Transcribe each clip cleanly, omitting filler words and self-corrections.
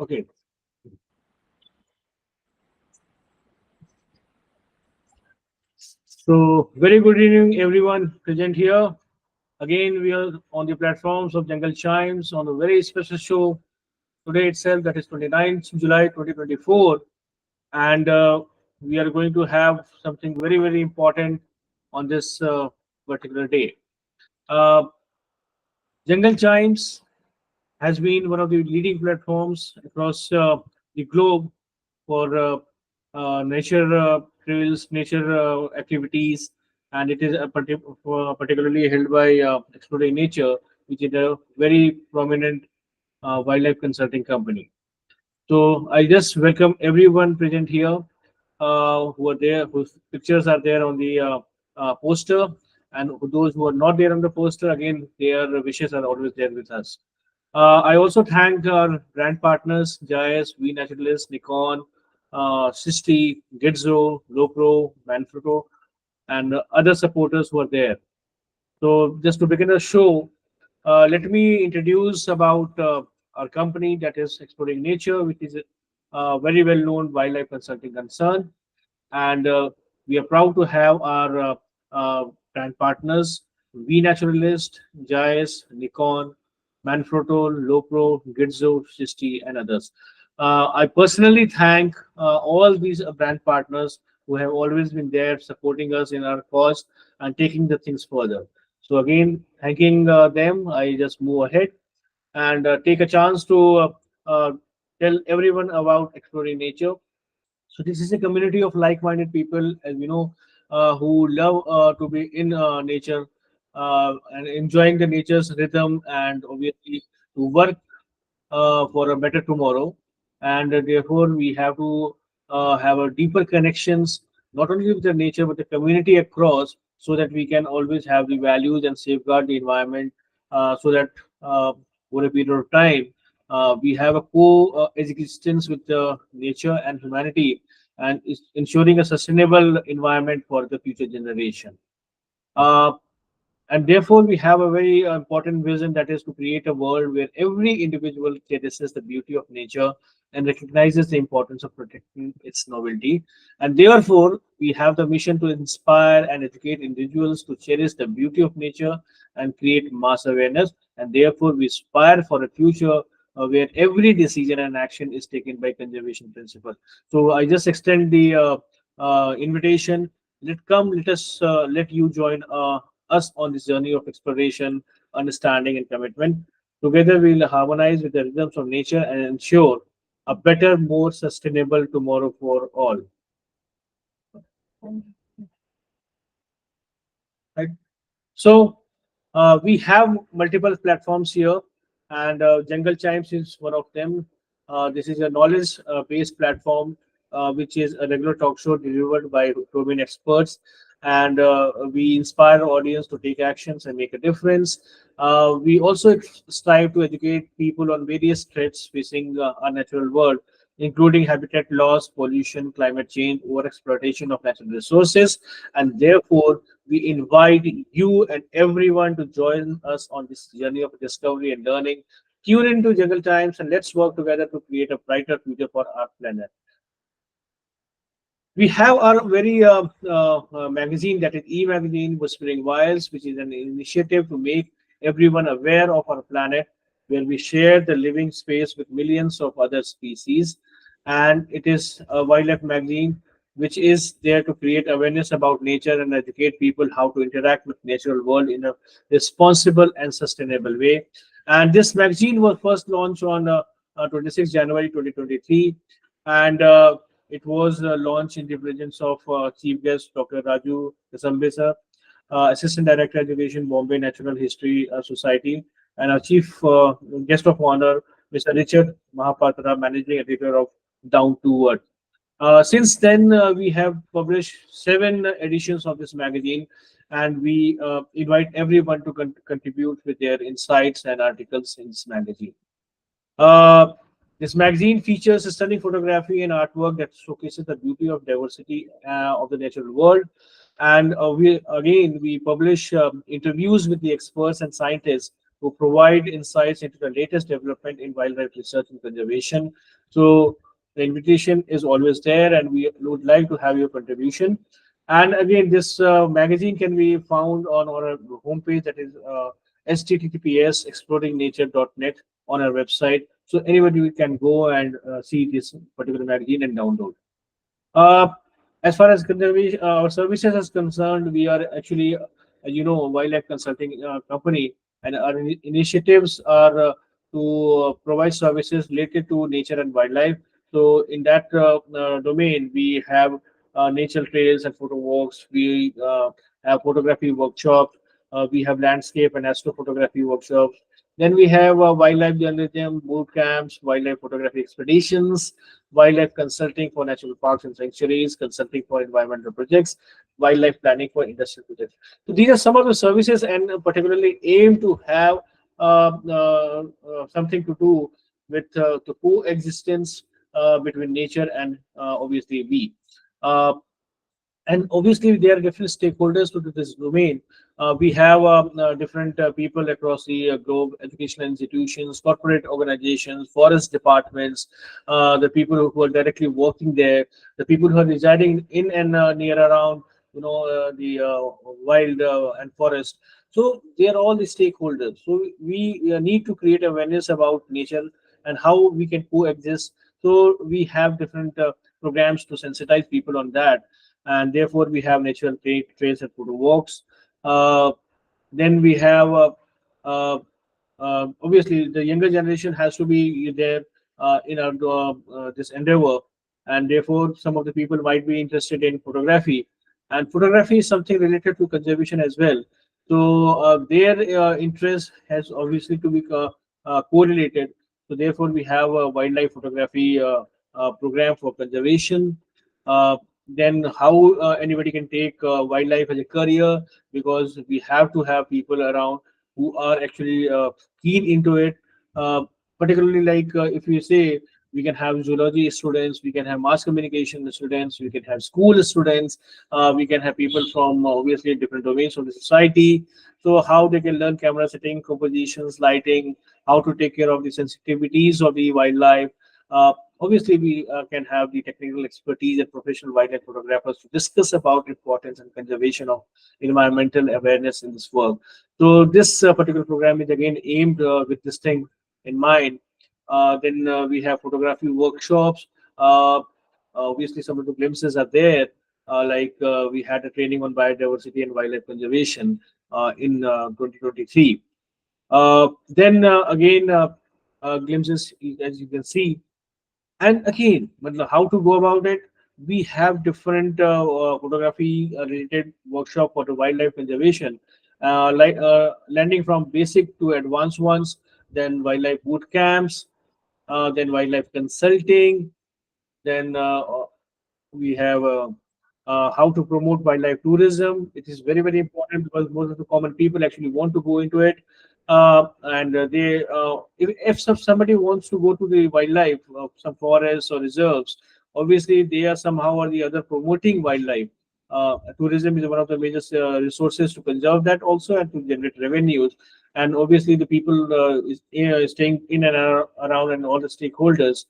Okay. So, very good evening, everyone present here. Again, we are on the platforms of Jungle Chimes on a very special show today itself, that is 29th July 2024. And we are going to have something very, very important on this particular day. Uh, Jungle Chimes has been one of the leading platforms across the globe for nature trails, nature activities, and it is particularly held by Exploring Nature, which is a very prominent wildlife consulting company. So I just welcome everyone present here who are there, whose pictures are there on the poster, and those who are not there on the poster, again, their wishes are always there with us. I also thank our brand partners, Jais, V Naturalist, Nikon, Shri, Gizzo, Lopro, Manfrotto, and other supporters who are there. So just to begin the show, let me introduce about our company, that is Exploring Nature, which is a very well-known wildlife consulting concern. And we are proud to have our brand partners, V Naturalist, Jais, Nikon, Manfrotto, Lopro, Gizzo, Shri, and others. I personally thank all these brand partners who have always been there supporting us in our cause and taking the things further. So again, thanking them, I just move ahead and take a chance to uh, tell everyone about Exploring Nature. So this is a community of like-minded people, as we know, who love to be in nature and enjoying the nature's rhythm, and obviously to work for a better tomorrow. And therefore, we have to have a deeper connections, not only with the nature but the community across, so that we can always have the values and safeguard the environment, so that over a period of time we have a co-existence with nature and humanity, and is ensuring a sustainable environment for the future generation. Uh, and therefore, we have a very important vision, that is to create a world where every individual cherishes the beauty of nature and recognizes the importance of protecting its novelty. And therefore, we have the mission to inspire and educate individuals to cherish the beauty of nature and create mass awareness. And therefore, we aspire for a future where every decision and action is taken by conservation principle. So I just extend the invitation. Let us let you join us on this journey of exploration, understanding, and commitment. Together, we will harmonize with the rhythms of nature and ensure a better, more sustainable tomorrow for all. Right? So, we have multiple platforms here, and Jungle Chimes is one of them. This is a knowledge-based platform, which is a regular talk show delivered by domain experts, and we inspire our audience to take actions and make a difference. We also strive to educate people on various threats facing our natural world, including habitat loss, pollution, climate change, overexploitation of natural resources, and therefore we invite you and everyone to join us on this journey of discovery and learning. Tune into Jungle Times and let's work together to create a brighter future for our planet. We have our very magazine, that is e-magazine Whispering Wilds, which is an initiative to make everyone aware of our planet, where we share the living space with millions of other species. And it is a wildlife magazine which is there to create awareness about nature and educate people how to interact with natural world in a responsible and sustainable way. And this magazine was first launched on 26 January 2023, and it was launched in the presence of Chief Guest Dr. Raju Kasambesa, Assistant Director Education, Bombay Natural History Society, and our Chief Guest of Honor, Mr. Richard Mahapatra, Managing Editor of Down to Earth. Since then, we have published 7 editions of this magazine, and we invite everyone to contribute with their insights and articles in this magazine. Uh, this magazine features a stunning photography and artwork that showcases the beauty of diversity of the natural world. And we publish interviews with the experts and scientists who provide insights into the latest development in wildlife research and conservation. So the invitation is always there, and we would like to have your contribution. And again, this magazine can be found on our homepage, that is https exploringnature.net, on our website. So anybody can go and see this particular magazine and download. Uh, as far as conservation, our services is concerned, we are actually, a wildlife consulting company, and our initiatives are to provide services related to nature and wildlife. So in that domain, we have nature trails and photo walks. We have photography workshops. We have landscape and astrophotography workshops. Then we have wildlife journalism, boot camps, wildlife photography expeditions, wildlife consulting for national parks and sanctuaries, consulting for environmental projects, wildlife planning for industrial projects. So these are some of the services, and particularly aim to have something to do with the coexistence between nature and obviously we. Uh, and obviously there are different stakeholders to this domain. We have different people across the globe: educational institutions, corporate organizations, forest departments, the people who are directly working there, the people who are residing in and near around, the wild and forest. So they are all the stakeholders. So we need to create awareness about nature and how we can coexist. So we have different programs to sensitize people on that, and therefore we have natural trails and photo walks. Uh, then we have obviously the younger generation has to be there in our this endeavor, and therefore some of the people might be interested in photography, and photography is something related to conservation as well. So their interest has obviously to be correlated. So therefore we have a wildlife photography program for conservation. Then how anybody can take wildlife as a career, because we have to have people around who are actually keen into it. Particularly like if you say, we can have zoology students, we can have mass communication students, we can have school students, we can have people from obviously different domains of the society. So how they can learn camera setting, compositions, lighting, how to take care of the sensitivities of the wildlife. Obviously, we can have the technical expertise and professional wildlife photographers to discuss about importance and conservation of environmental awareness in this work. So this particular program is again aimed with this thing in mind. Then we have photography workshops. Obviously, some of the glimpses are there. We had a training on biodiversity and wildlife conservation in 2023. Then again, glimpses, as you can see. And again, but how to go about it? We have different photography related workshop for the wildlife conservation, landing from basic to advanced ones. Then wildlife boot camps, then wildlife consulting, then we have how to promote wildlife tourism. It is very, very important because most of the common people actually want to go into it. And they, if somebody wants to go to the wildlife, some forests or reserves, obviously they are somehow or the other promoting wildlife. Tourism is one of the major resources to conserve that also and to generate revenues. And obviously the people staying in and around, and all the stakeholders,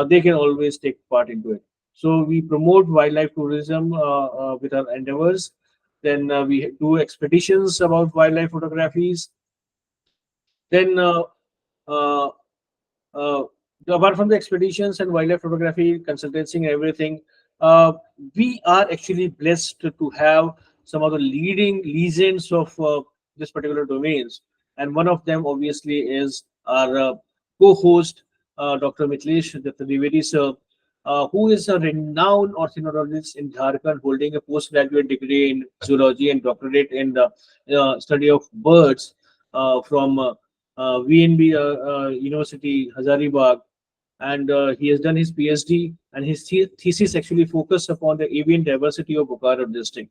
they can always take part into it. So we promote wildlife tourism with our endeavors. Then we do expeditions about wildlife photographies. Then uh, uh, apart from the expeditions and wildlife photography, consultancy and everything, uh, we are actually blessed to have some of the leading legends of this particular domains. And one of them obviously is our co-host, Dr. Mithilesh Trivedi sir, who is a renowned ornithologist in Jharkhand, holding a postgraduate degree in zoology and doctorate in the study of birds from VNB University, Hazaribagh. And he has done his PhD, and his thesis actually focused upon the avian diversity of Bokaro district.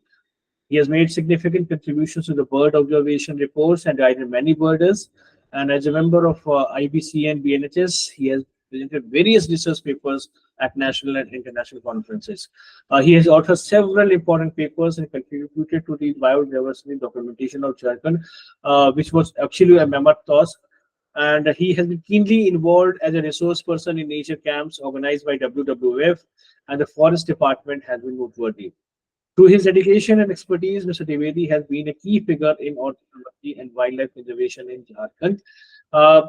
He has made significant contributions to the bird observation reports and guided many birders. And as a member of IBC and BNHS, he has presented various research papers at national and international conferences. He has authored several important papers and contributed to the biodiversity documentation of Jharkhand, which was actually a mammoth task. And he has been keenly involved as a resource person in nature camps organized by WWF, and the Forest Department has been noteworthy. Through his dedication and expertise, Mr. Dwivedi has been a key figure in ornithology and wildlife conservation in Jharkhand. Uh,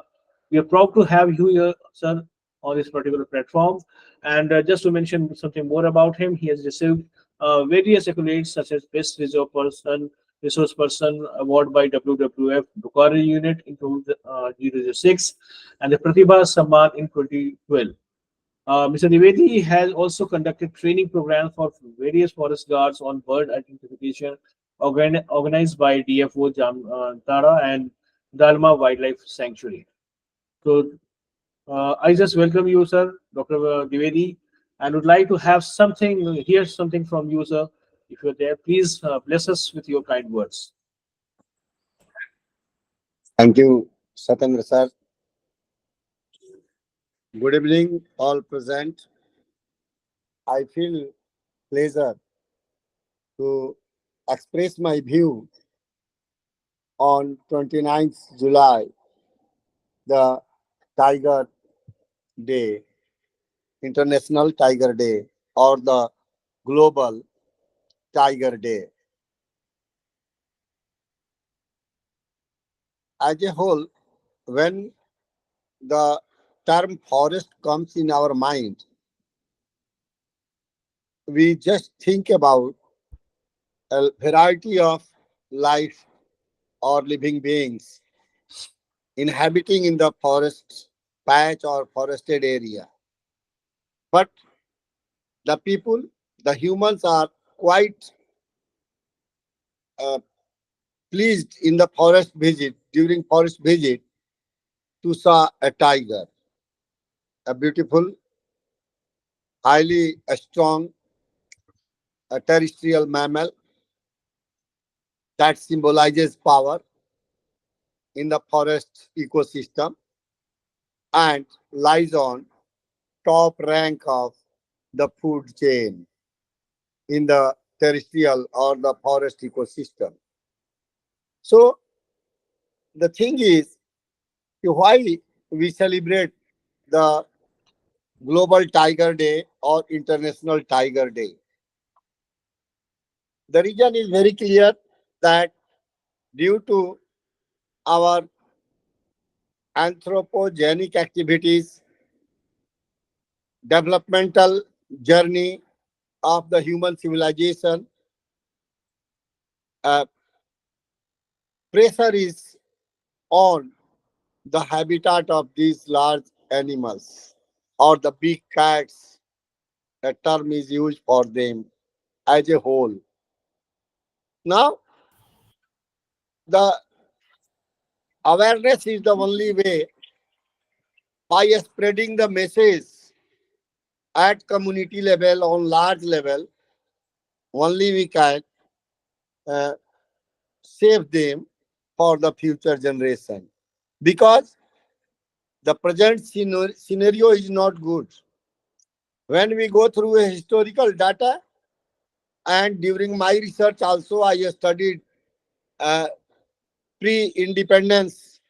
we are proud to have you here, sir, on this particular platform. And just to mention something more about him, he has received various accolades such as Best Resource Person Award by WWF Bukhari Unit in 2006 and the Pratibha Samman in 2012. Mr. Nivedi has also conducted training programs for various forest guards on bird identification organized by DFO Jamtara and Dalma Wildlife Sanctuary. So I just welcome you, sir, Dr. Dwivedi, and would like to have hear something from you, sir. If you're there, please bless us with your kind words. Thank you, Satendra sir. Good evening, all present. I feel pleasure to express my view on 29th July, the Tiger Day, International Tiger Day, or the Global Tiger Day. As a whole, when the term forest comes in our mind, we just think about a variety of life or living beings inhabiting in the forest patch or forested area. But the people, the humans are quite uh, pleased in the forest visit, during forest visit, to saw a tiger, a beautiful, highly strong, a terrestrial mammal that symbolizes power in the forest ecosystem and lies on top rank of the food chain in the terrestrial or the forest ecosystem. So the thing is, why we celebrate the Global Tiger Day or International Tiger Day? The reason is very clear that due to our anthropogenic activities, developmental journey of the human civilization, uh, pressure is on the habitat of these large animals or the big cats. A term is used for them as a whole. Now, the awareness is the only way by spreading the message at community level, on large level, only we can uh, save them for the future generation. Because the present scenario is not good. When we go through a historical data, and during my research also I studied uh, pre-independence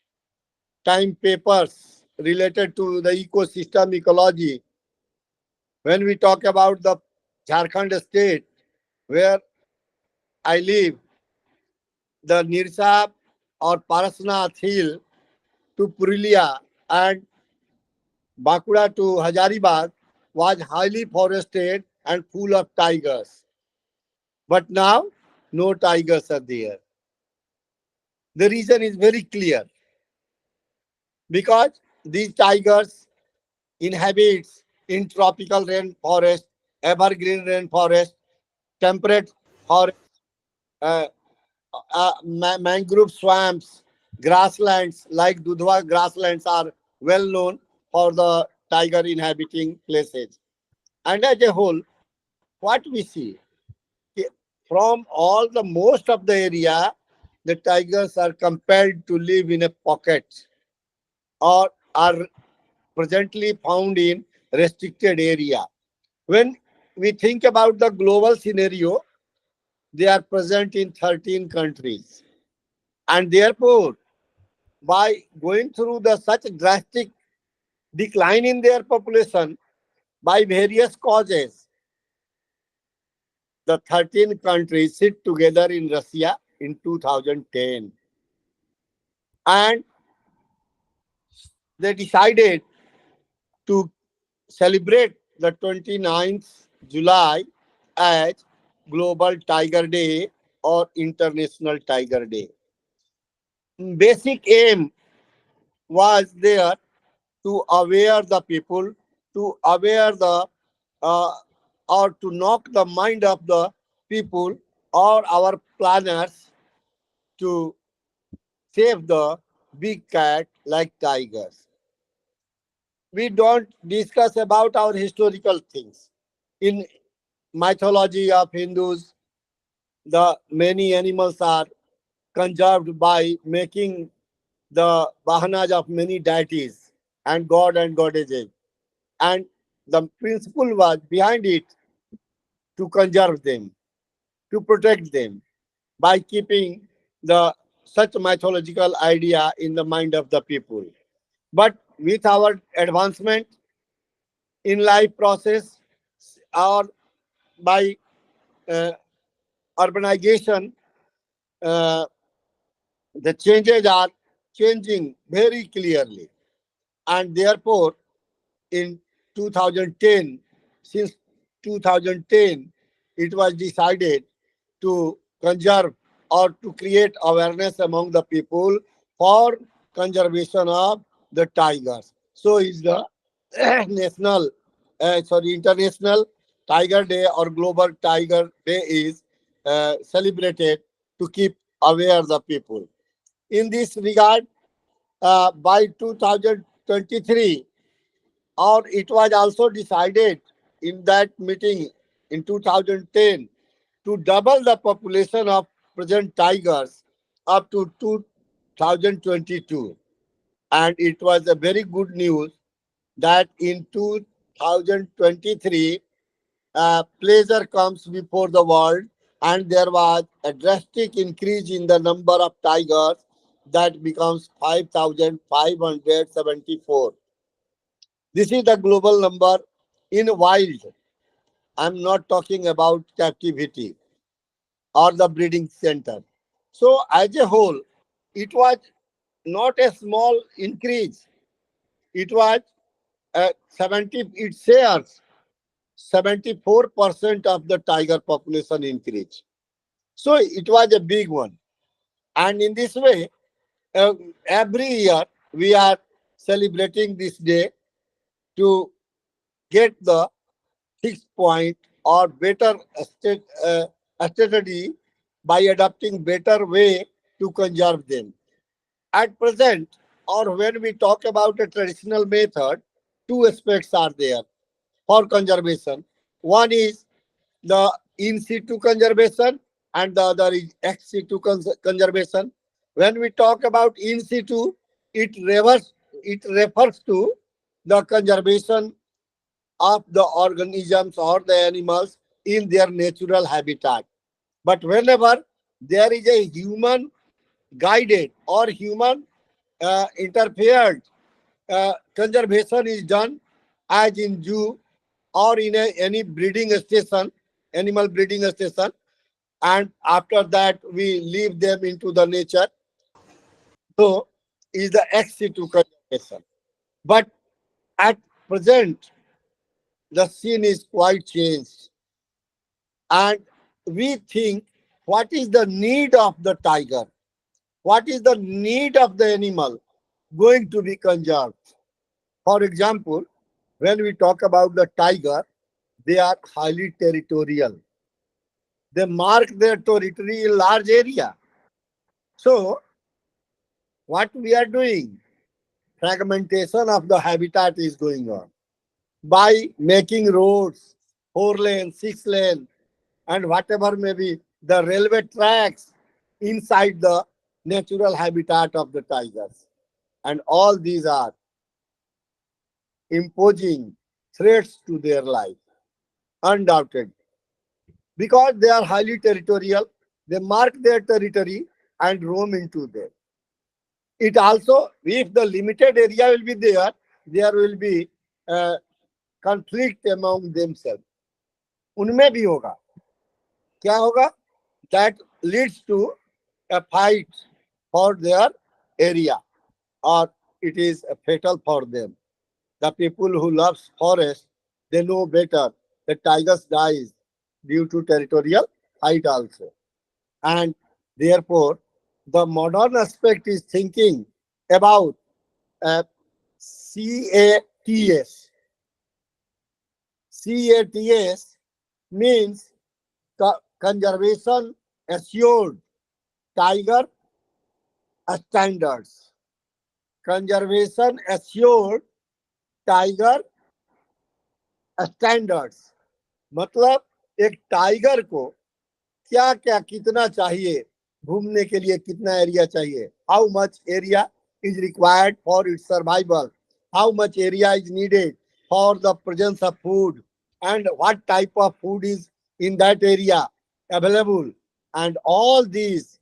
time papers related to the ecosystem ecology. When we talk about the Jharkhand state where I live, the Nirsab or Parasnath Hill to Purulia and Bankura to Hazaribagh was highly forested and full of tigers. But now, no tigers are there. The reason is very clear because these tigers inhabits in tropical rainforest, evergreen rainforest, temperate forest, uh, mangrove swamps, grasslands like Dudhwa grasslands are well known for the tiger inhabiting places. And as a whole, what we see from all the most of the area, the tigers are compelled to live in a pocket or are presently found in restricted area. When we think about the global scenario, they are present in 13 countries. And therefore, by going through the such drastic decline in their population by various causes, the 13 countries sit together in Russia in 2010. And they decided to celebrate the 29th July as Global Tiger Day or International Tiger Day. Basic aim was there to aware the people, to aware the uh, or to knock the mind of the people or our planners to save the big cat like tigers. We don't discuss about our historical things. In mythology of Hindus, the many animals are conserved by making the bahanas of many deities and god and goddesses. And the principle was behind it to conserve them, to protect them by keeping the such mythological idea in the mind of the people. But with our advancement in life process or by uh, urbanization, uh, the changes are changing very clearly. And therefore, in 2010, since 2010, it was decided to conserve or to create awareness among the people for conservation of the tigers. So is the international tiger day or global tiger day is celebrated to keep aware the people. In this regard, by 2023, or it was also decided in that meeting in 2010 to double the population of present tigers up to 2022. And it was a very good news that in 2023, pleasure comes before the world, and there was a drastic increase in the number of tigers that becomes 5,574. This is the global number in wild. I'm not talking about captivity or the breeding center. So, as a whole, it was not a small increase. It was 70, it shares 74% of the tiger population increase. So, it was a big one. And in this way, every year we are celebrating this day to get the 6 point or better strategy by adopting better way to conserve them. At present, or when we talk about a traditional method, two aspects are there for conservation. One is the in situ conservation and the other is ex situ conservation. When we talk about in situ, it refers to the conservation of the organisms or the animals in their natural habitat. But whenever there is a human guided or human interfered conservation is done, as in zoo or in any breeding station, animal breeding station, and after that we leave them into the nature. So is the ex situ conservation. But at present, the scene is quite changed. And we think, what is the need of the tiger? What is the need of the animal going to be conserved? For example, when we talk about the tiger, they are highly territorial. They mark their territory in large area. So what we are doing, fragmentation of the habitat is going on by making roads, 4 lane, 6 lane, and whatever may be the railway tracks inside the natural habitat of the tigers. And all these are imposing threats to their life, undoubted, because they are highly territorial. They mark their territory and roam into them. It also, if the limited area will be there will be conflict among themselves. उनमें भी होगा. क्या होगा? That leads to a fight for their area, or it is fatal for them. The people who love forest, they know better. The tigers dies due to territorial fight also. And therefore, the modern aspect is thinking about uh, CATS. CATS means conservation assured tiger standards. Conservation assured tiger standards. मतलब एक tiger को क्या क्या कितना चाहिए, घूमने के लिए कितना एरिया चाहिए, how much area is required for its survival, how much area is needed for the presence of food, and what type of food is in that area available, and all these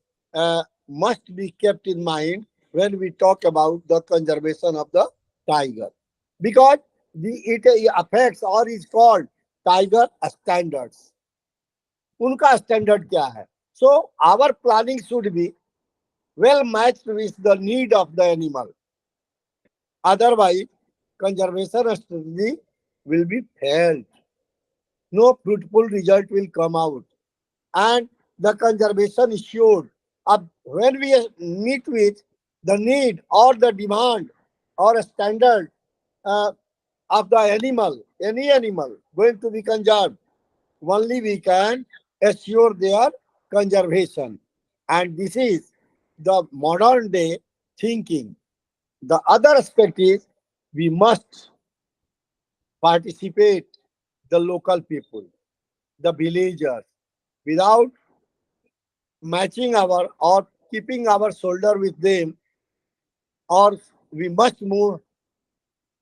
must be kept in mind when we talk about the conservation of the tiger, because it affects or is called tiger standards. उनका standard क्या है? So our planning should be well matched with the need of the animal. Otherwise, conservation strategy will be failed. No fruitful result will come out, and the conservation is sure. When we meet with the need or the demand or a standard uh, of the animal, any animal going to be conserved, only we can assure their conservation. And this is the modern day thinking. The other aspect is we must participate the local people, the villagers, without matching our or keeping our shoulder with them, or we must move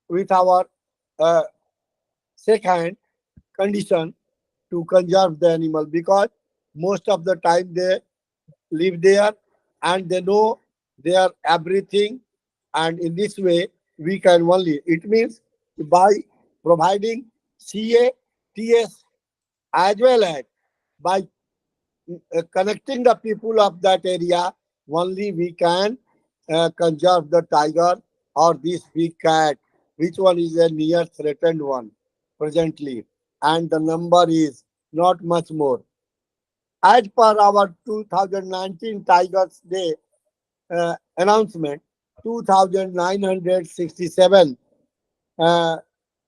with our uh, second condition to conserve the animal, because most of the time they live there and they know their everything, and in this way we can only, it means by providing CATS as well as by connecting the people of that area, only we can conserve the tiger or this big cat, which one is a near threatened one presently, and the number is not much more. As per our 2019 Tigers Day announcement, 2,967 uh,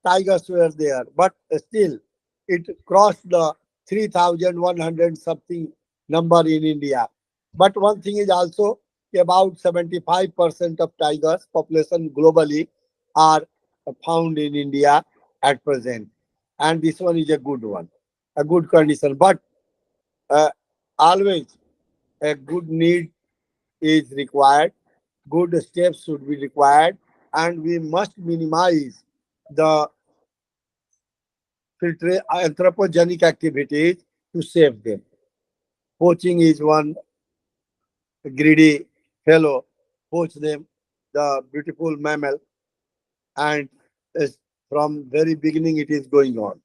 tigers were there, but still it crossed the 3,100 something number in India. But one thing is also about 75% of tigers population globally are found in India at present, and this one is a good one, a good condition. But uh, always a good need is required, good steps should be required, and we must minimize the anthropogenic activities to save them. Poaching is one greedy fellow, poach them, the beautiful mammal, and from very beginning it is going on.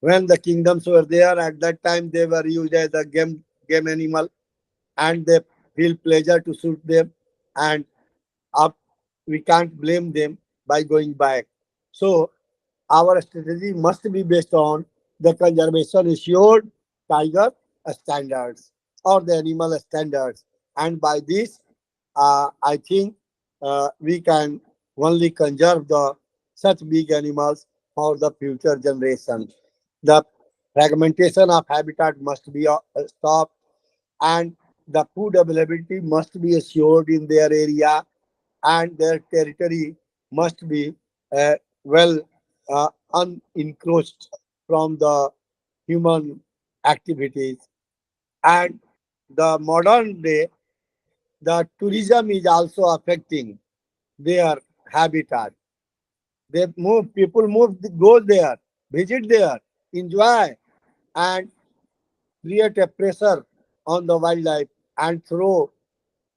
When the kingdoms were there, at that time they were used as a game animal, and they feel pleasure to shoot them, and up we can't blame them by going back. So our strategy must be based on the conservation assured tiger standards or the animal standards, and by this I think we can only conserve the such big animals for the future generation. The fragmentation of habitat must be stopped, and the food availability must be assured in their area, and their territory must be well unencroached from the human activities. And the modern day, the tourism is also affecting their habitat. They move, people move, go there, visit there, enjoy, and create a pressure on the wildlife and throw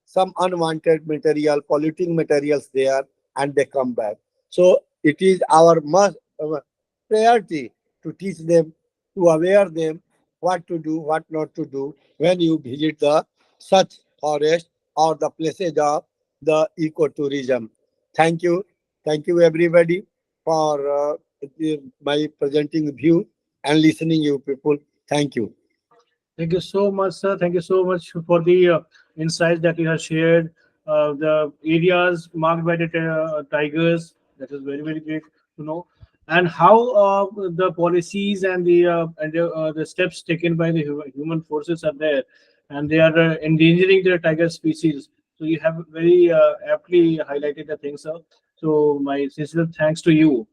some unwanted material, polluting materials there, and they come back. So it is our must priority to teach them, to aware them what to do, what not to do when you visit the such forest or the places of the ecotourism. Thank you everybody for my presenting view and listening you people. Thank you. Thank you so much, sir. Thank you so much for the insights that you have shared. The areas marked by the tigers, that is very, very great to know. And how the policies and the steps taken by the human forces are there, and they are endangering the tiger species. So you have very aptly highlighted the things, sir. So my sincere thanks to you.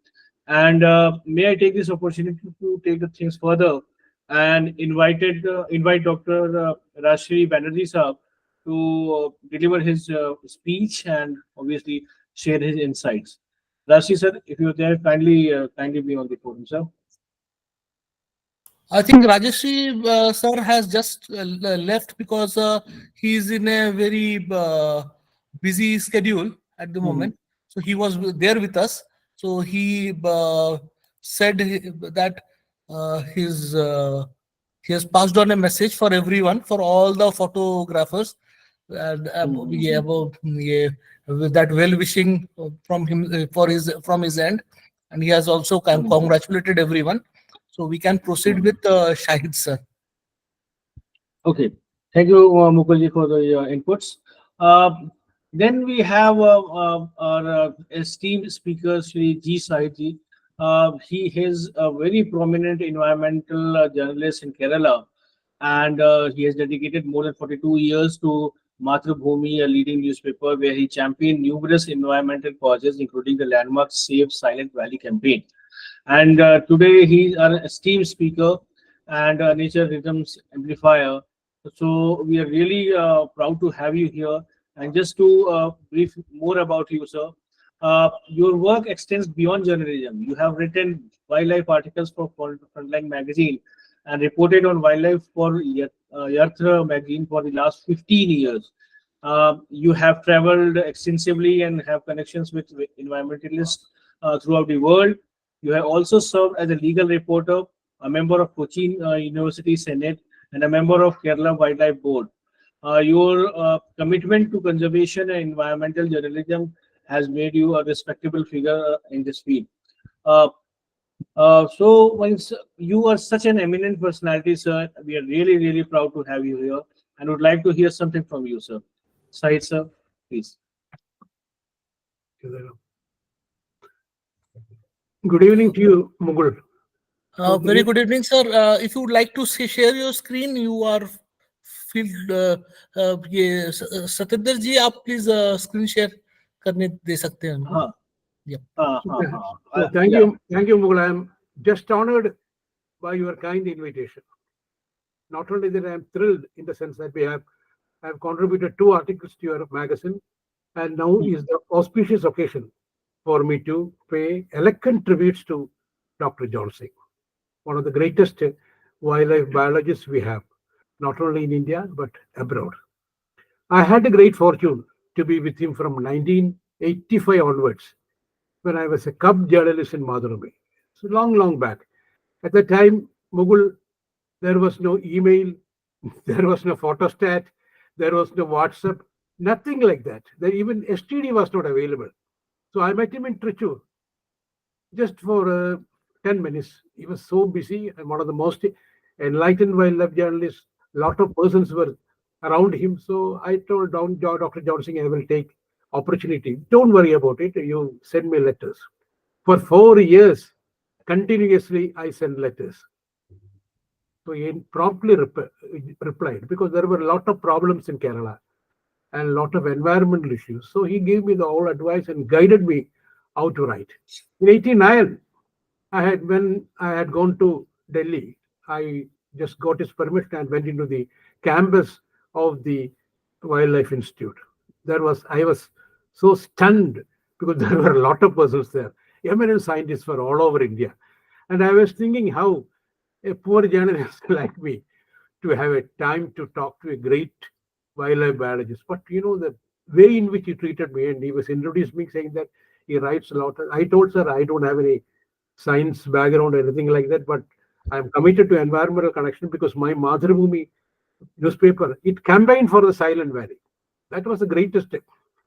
And may I take this opportunity to take the things further and invite Dr. Rashri Banerjee sir to deliver his speech and obviously share his insights. Rashri sir, if you're there, kindly be on the podium, sir. I think Rajeshri sir has just left because he's in a very busy schedule at the Mhm. moment. So he was there with us. So he said that his he has passed on a message for everyone, for all the photographers, and Mhm. yeah, yeah, with that well wishing from him for his from his end, and he has also Mhm. congratulated everyone. So we can proceed Mhm. with Shahid sir. Okay. Thank you, Mukulji, for the inputs. Uh, then we have our esteemed speaker, Shri G. Saheed ji. He is a very prominent environmental journalist in Kerala, and he has dedicated more than 42 years to Mathrubhumi, a leading newspaper, where he championed numerous environmental causes, including the landmark Save Silent Valley campaign. And today he is our esteemed speaker and nature rhythms amplifier. So we are really proud to have you here. And just to brief more about you, sir, your work extends beyond journalism. You have written wildlife articles for Frontline magazine and reported on wildlife for Yatra magazine for the last 15 years. You have traveled extensively and have connections with environmentalists throughout the world. You have also served as a legal reporter, a member of Cochin University Senate, and a member of Kerala Wildlife Board. Your commitment to conservation and environmental journalism has made you a respectable figure in this field. Uh, so, once you are such an eminent personality, sir, we are really, really proud to have you here and would like to hear something from you, sir. Said, sir, please. Good evening to you, Mughal. So Very great. good evening, sir. If you would like to share your screen, you are feel. ये सतेंद्र जी आप please screen share करने दे सकते हैं हमको. हाँ, Yep. हाँ, हाँ, Yeah. हाँ. So Yeah. thank you, Mughal. I am just honored by your kind invitation. Not only that, I am thrilled in the sense that I have contributed 2 articles to your magazine, and now Hmm. is the auspicious occasion for me to pay elegant tributes to Dr. Johnsingh, one of the greatest wildlife biologists we have, not only in India but abroad. I had a great fortune to be with him from 1985 onwards when I was a cub journalist in Madhurami. So long back. At the time, Mughal, there was no email, there was no photostat, there was no WhatsApp, nothing like that. There even STD was not available. So I met him in Trichur just for 10 minutes. He was so busy and one of the most enlightened wildlife journalists. A lot of persons were around him. So I told Dr. Johnsingh, I will take opportunity. Don't worry about it. You send me letters. For 4 years, continuously, I sent letters. So he promptly replied because there were a lot of problems in Kerala and a lot of environmental issues. So he gave me the whole advice and guided me how to write. In 89, when I had gone to Delhi, I just got his permission and went into the campus of the Wildlife Institute. I was so stunned because there were a lot of persons there. eminent scientists were all over India. And I was thinking how a poor journalist like me to have a time to talk to a great wildlife biologist. But the way in which he treated me, and he was introduced me saying that he writes a lot. I told sir I don't have any science background or anything like that, but I'm committed to environmental connection because my Madhurabhumi newspaper, it campaigned for the Silent Valley. That was the greatest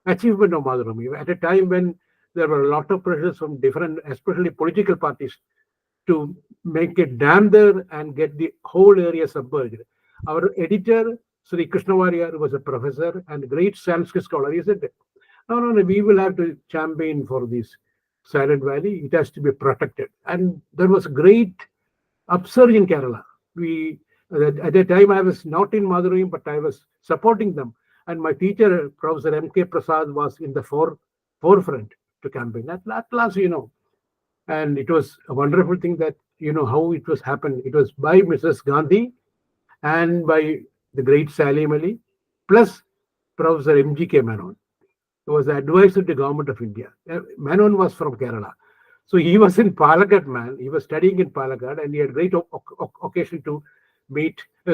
achievement of Madhurabhumi at a time when there were a lot of pressures from different, especially political parties, to make a dam there and get the whole area submerged. Our editor, Shri Krishnavariyar, was a professor and great Sanskrit scholar. He said, no, we will have to campaign for this Silent Valley. It has to be protected. And there was great upsurge in Kerala. At that time, I was not in Madurai, but I was supporting them. And my teacher, Professor M.K. Prasad, was in the forefront to campaign. At last, and it was a wonderful thing that, how it was happened. It was by Mrs. Gandhi and by the great Salim Ali, plus Professor M.G.K. Menon, who was the advisor to the government of India. Menon was from Kerala. So he was in Palakkad, man. He was studying in Palakkad, and he had great occasion to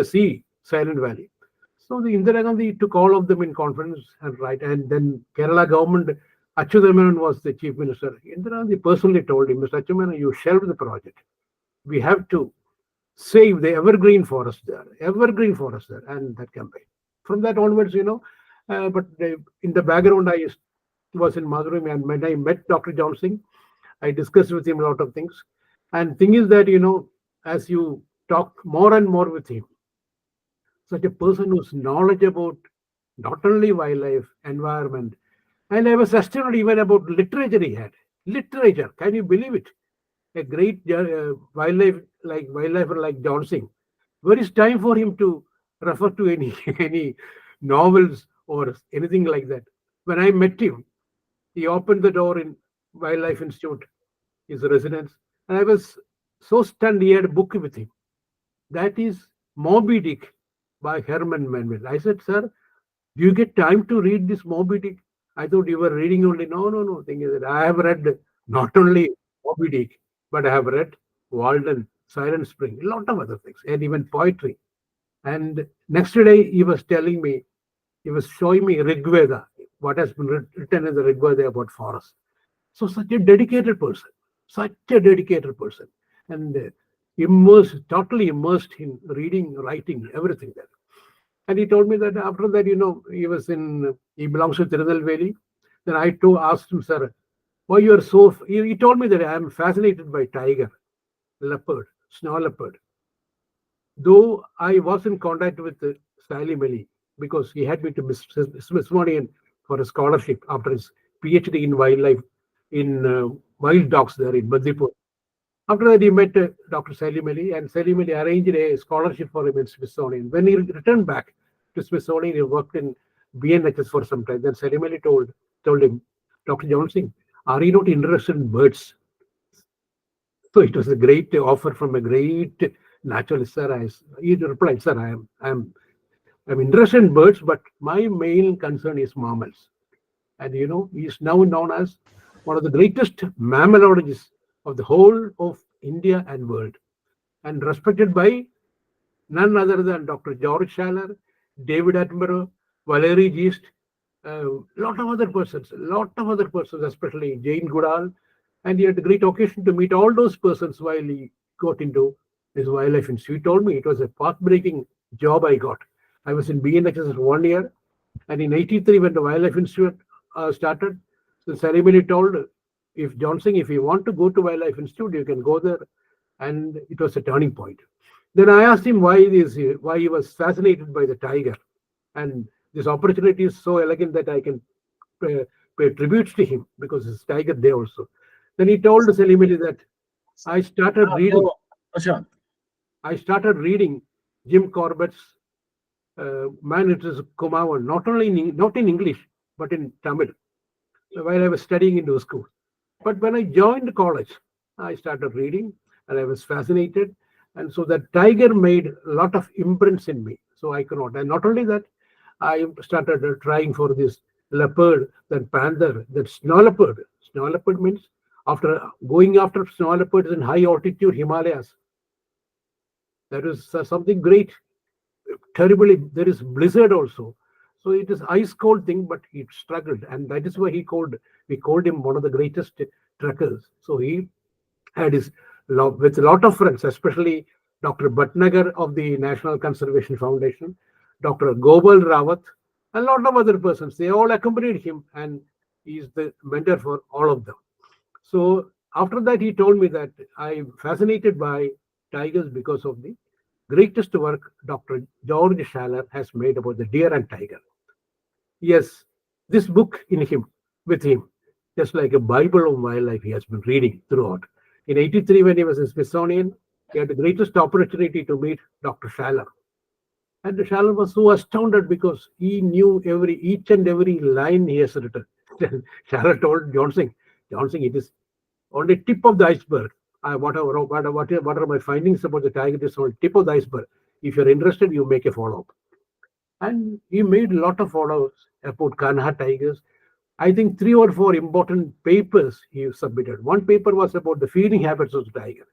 see Silent Valley. So the Indira Gandhi took all of them in confidence and then Kerala government, Achyuta Menon was the chief minister. Indira Gandhi personally told him, Mr. Achyuta Menon, you shelved the project. We have to save the evergreen forest there, and that campaign. From that onwards, but in the background, I was in Madurai, and when I met Dr. Johnsingh, I discussed with him a lot of things. And thing is that, as you talk more and more with him, such a person who's knowledgeable about not only wildlife, environment, and I was astounded even about literature he had. Literature, can you believe it? A great wildlifer like Johnsingh. Where is time for him to refer to any novels or anything like that? When I met him, he opened the door in Wildlife Institute, his residence, and I was so stunned. He had a book with him. That is Moby Dick by Herman Melville. I said, sir, do you get time to read this Moby Dick? I thought you were reading only. No. Thing is that I have read not only Moby Dick, but I have read Walden, Silent Spring, a lot of other things, and even poetry. And next day, he was telling me, he was showing me Rigveda, what has been written in the Rigveda about forest. So such a dedicated person, and totally immersed in reading, writing, everything there. And he told me that after that, he belongs to Tirunelveli. Then I too asked him, sir, why you are so, he told me that I am fascinated by tiger, leopard, snow leopard. Though I was in contact with Salim Ali because he had me to Smithsonian for a scholarship after his PhD in wildlife, in wild dogs there in Bandipur. After that, he met Dr. Salim Ali, and Salim Ali arranged a scholarship for him in Smithsonian. When he returned back to Smithsonian, he worked in BNHS for some time. Then Salim Ali told him, Dr. Johnsingh, are you not interested in birds? So it was a great offer from a great naturalist, sir. He replied, sir, I'm interested in birds, but my main concern is mammals. And he is now known as one of the greatest mammalogists of the whole of India and world, and respected by none other than Dr. George Schaller, David Attenborough, Valerie Geist, a lot of other persons, especially Jane Goodall. And he had a great occasion to meet all those persons while he got into his Wildlife Institute. He told me it was a path-breaking job I got. I was in BNHS for 1 year, and in '83, when the Wildlife Institute started, the ceremony told, if you want to go to Wildlife Institute, you can go there. And it was a turning point. Then I asked him why he was fascinated by the tiger. And this opportunity is so elegant that I can pay tributes to him because it's Tiger Day also. Then he told Salim Ali that I started reading Jim Corbett's Man It Is Kumavan, not in English, but in Tamil, while I was studying in those schools. But when I joined college, I started reading and I was fascinated. And so that tiger made a lot of imprints in me. So I could not. And not only that, I started trying for this leopard, then panther, that snow leopard. Snow leopard means after going after snow leopards in high altitude Himalayas. That is something great. Terribly, there is blizzard also. So it is ice cold thing, but he struggled, and that is why we called him one of the greatest trekkers. So he had his with a lot of friends, especially Dr. Bhatnagar of the National Conservation Foundation, Dr. Gobal Rawat, a lot of other persons. They all accompanied him, and he is the mentor for all of them. So after that, he told me that I'm fascinated by tigers because of the greatest work Dr. George Schaller has made about the deer and tiger. Yes, this book in him, with him, just like a Bible of wildlife he has been reading throughout. In 83, when he was in Smithsonian, he had the greatest opportunity to meet Dr. Schaller. And Schaller was so astounded because he knew each and every line he has written. Schaller told Johnsingh, it is on the tip of the iceberg. What are my findings about the tiger? It is on the tip of the iceberg. If you're interested, you make a follow-up. And he made a lot of follow-ups about Kanha tigers. I think 3 or 4 important papers he submitted. One paper was about the feeding habits of the tiger.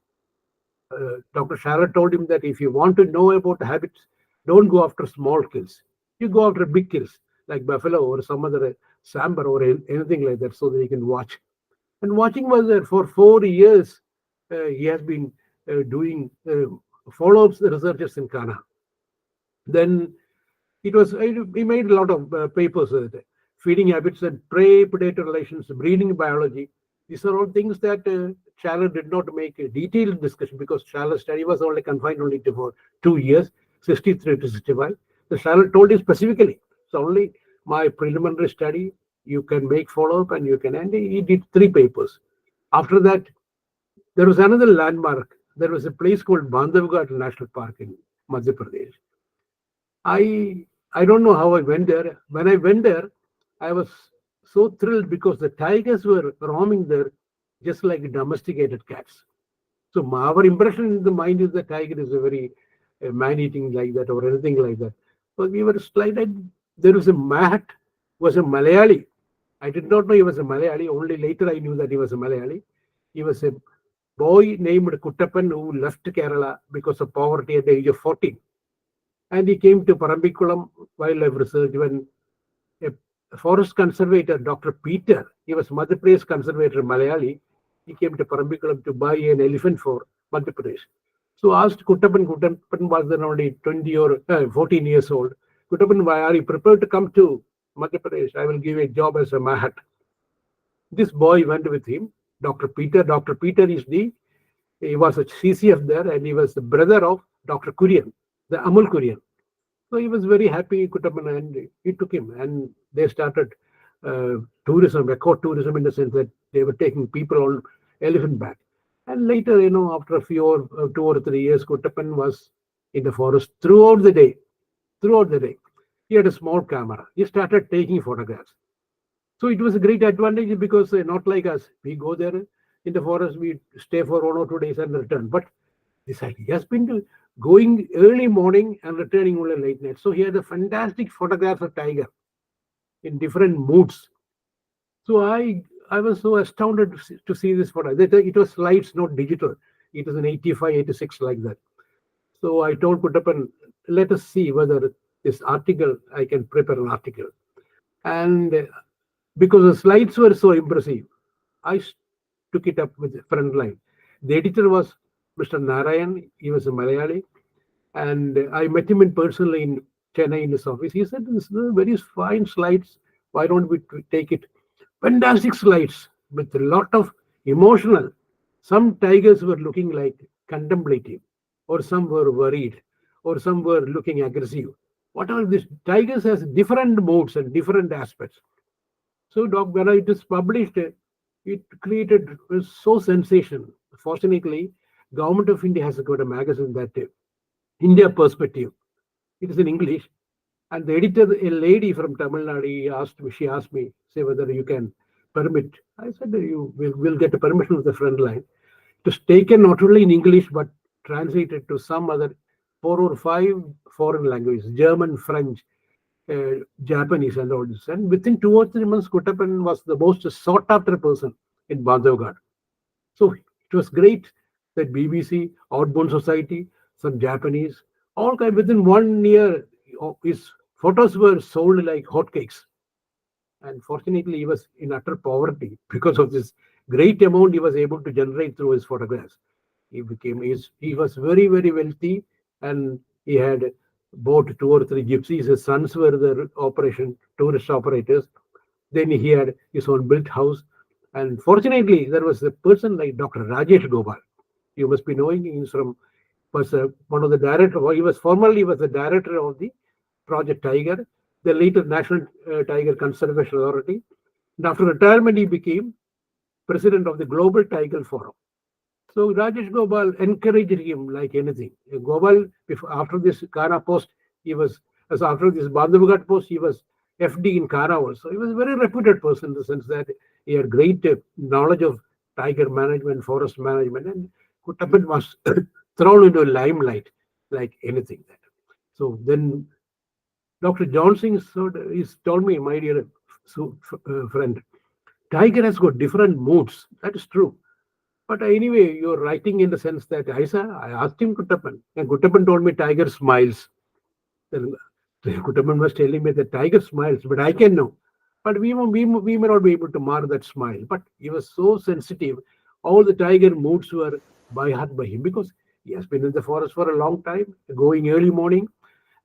Dr. Schaller told him that if you want to know about the habits, don't go after small kills. You go after big kills like buffalo or some other sambar or anything like that, so that you can watch. And watching was there for 4 years. He has been doing follow-ups, researches in Kanha. Then he made a lot of papers with it. Feeding habits and prey-predator relations, breeding biology. These are all things that Schaller did not make a detailed discussion because Schaller's study was only confined to for 2 years, 63 to 65. So Schaller told him specifically, it's only my preliminary study, you can make follow-up and he did 3 papers. After that, there was another landmark. There was a place called Bandhavgarh National Park in Madhya Pradesh. I don't know how I went there. When I went there, I was so thrilled because the tigers were roaming there just like domesticated cats. So our impression in the mind is the tiger is a very man-eating like that or anything like that. But we were slighted. There was a Mahat, was a Malayali. I did not know he was a Malayali. Only later I knew that he was a Malayali. He was a boy named Kuttappan who left Kerala because of poverty at the age of 14. And he came to Parambikulam Wildlife Research when a forest conservator, Dr. Peter, he was Madhya Pradesh conservator Malayali, he came to Parambikulam to buy an elephant for Madhya Pradesh. So asked Kuttappan was then only 20 or 14 years old. Kuttappan, why are you prepared to come to Madhya Pradesh? I will give you a job as a Mahat. This boy went with him, Dr. Peter. Dr. Peter he was a CCF there and he was the brother of Dr. Kurian, the Amul Kurian. So he was very happy, Kuttappan, and he took him and they started tourism, eco-tourism in the sense that they were taking people on elephant back. And later, after a few 2 or 3 years, Kuttappan was in the forest throughout the day. He had a small camera. He started taking photographs. So it was a great advantage because not like us, we go there in the forest, we stay for 1 or 2 days and return. But he has been going early morning and returning only late night. So he had a fantastic photograph of tiger in different moods. So I was so astounded to see this photo. It was slides, not digital. It was an 85, 86 like that. So I told Kuttappan, let us see whether this article, I can prepare an article. And because the slides were so impressive, I took it up with the front line. The editor was Mr. Narayan. He was a Malayali. And I met him in personally in Chennai in his office. He said, "This is very fine slides. Why don't we take it?" Fantastic slides with a lot of emotional. Some tigers were looking like contemplative, or some were worried, or some were looking aggressive. Whatever this, tigers has different modes and different aspects. So, when it is published, it created so sensation. Fortunately, Government of India has got a magazine that India Perspective. It is in English. And the editor, a lady from Tamil Nadu, she asked me, say whether you can permit. I said, you will get a permission with the front line. It was taken not only in English, but translated to some other 4 or 5 foreign languages, German, French, Japanese, and all this. And within 2 or 3 months, Kuttappan was the most sought after person in Bandhavgarh. So it was great that BBC, Outbound Society, some Japanese, all kind within 1 year, his photos were sold like hotcakes. And fortunately, he was in utter poverty because of this great amount he was able to generate through his photographs. He was very, very wealthy, and he had bought two or three gypsies. His sons were the tourist operators. Then he had his own built house. And fortunately, there was a person like Dr. Rajesh Gopal. You must be knowing he's from was one of the director. He was formerly was the director of the Project Tiger, the later National Tiger Conservation Authority. And after retirement, he became president of the Global Tiger Forum. So Rajesh Gopal encouraged him like anything. Gopal, after this Kana post, he was, as after this Bandhavgarh post, he was FD in Kana also. He was a very reputed person in the sense that he had great knowledge of tiger management, forest management, and Kuttappan was thrown into a limelight like anything. So then Dr. Johnsingh he's told me, my dear friend, tiger has got different moods. That is true. But anyway, you're writing in the sense that I asked him Kuttappan, and Kuttappan told me tiger smiles. Then Kuttappan was telling me that tiger smiles, but I can know. But we may not be able to mark that smile. But he was so sensitive. All the tiger moods were by heart by him because he has been in the forest for a long time, going early morning,